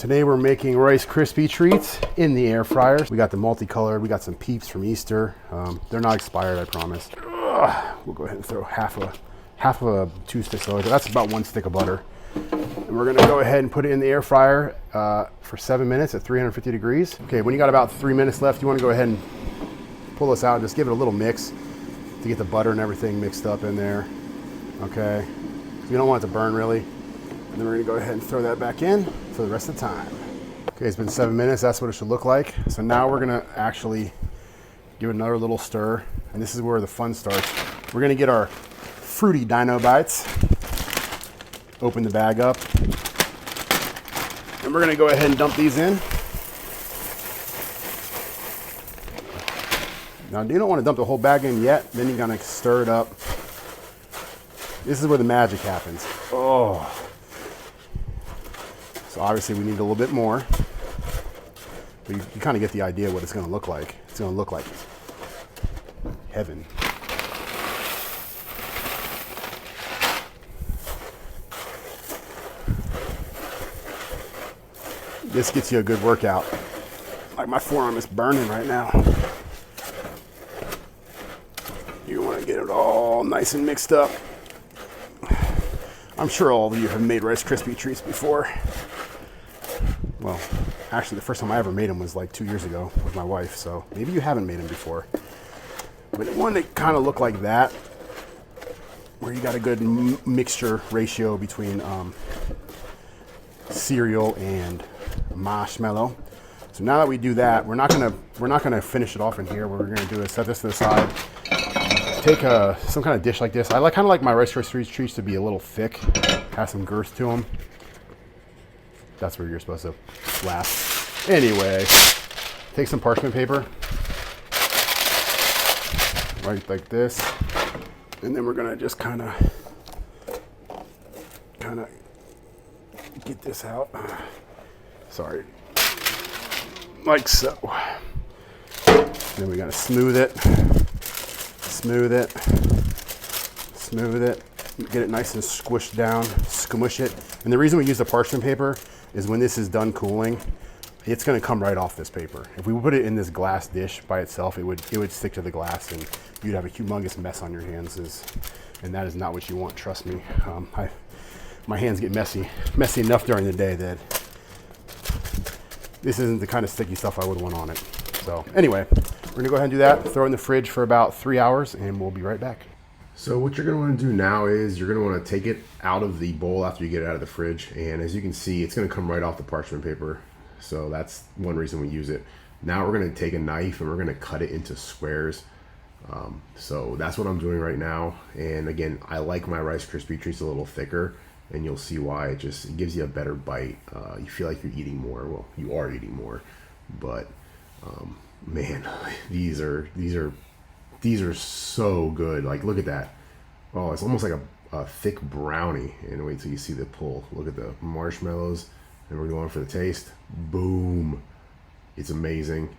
Today we're making Rice Krispie treats in the air fryer. We got the multicolored, we got some Peeps from Easter. They're not expired, I promise. We'll go ahead and throw half of a 2 sticks of butter. That's about 1 stick of butter. And we're gonna go ahead and put it in the air fryer for 7 minutes at 350 degrees. Okay, when you got about 3 minutes left, you wanna go ahead and pull this out and just give it a little mix to get the butter and everything mixed up in there. Okay, so you don't want it to burn really. And then we're gonna go ahead and throw that back in for the rest of the time. Okay, it's been 7 minutes, that's what it should look like. So now we're gonna actually give it another little stir, and this is where the fun starts. We're gonna get our fruity Dino Bites, open the bag up, and we're gonna go ahead and dump these in. Now you don't wanna dump the whole bag in yet, then you're gonna stir it up. This is where the magic happens. Oh. So obviously we need a little bit more, but you kind of get the idea what it's going to look like. It's going to look like heaven. This gets you a good workout. Like my forearm is burning right now. You want to get it all nice and mixed up. I'm sure all of you have made Rice Krispie treats before. Well, actually the first time I ever made them was like 2 years ago with my wife, so maybe you haven't made them before. But one that kind of look like that, where you got a good mixture ratio between cereal and marshmallow. So now that we do that, we're not gonna finish it off in here. What we're gonna do is set this to the side. Take some kind of dish like this. I kind of like my Rice Krispie treats to be a little thick, have some girth to them. That's where you're supposed to laugh. Anyway, take some parchment paper, right like this, and then we're gonna just kind of get this out. Sorry, like so. Then we gotta smooth it, get it nice and squished down, squish it. And the reason we use the parchment paper is when this is done cooling, it's gonna come right off this paper. If we put it in this glass dish by itself, it would stick to the glass and you'd have a humongous mess on your hands, and that is not what you want, trust me. My hands get messy enough during the day that this isn't the kind of sticky stuff I would want on it. So anyway, we're gonna go ahead and do that, throw it in the fridge for about 3 hours, and we'll be right back. So what you're going to want to do now is you're going to want to take it out of the bowl after you get it out of the fridge, and as you can see, it's going to come right off the parchment paper. So that's one reason we use it. Now we're going to take a knife and we're going to cut it into squares. So that's what I'm doing right now. And again, I like my Rice Krispie treats a little thicker, and you'll see why. It gives you a better bite. You feel like you're eating more. Well, you are eating more, but man, these are so good. Like, look at that. Oh, it's almost like a thick brownie. And wait till you see the pull. Look at the marshmallows. And we're going for the taste. Boom. It's amazing.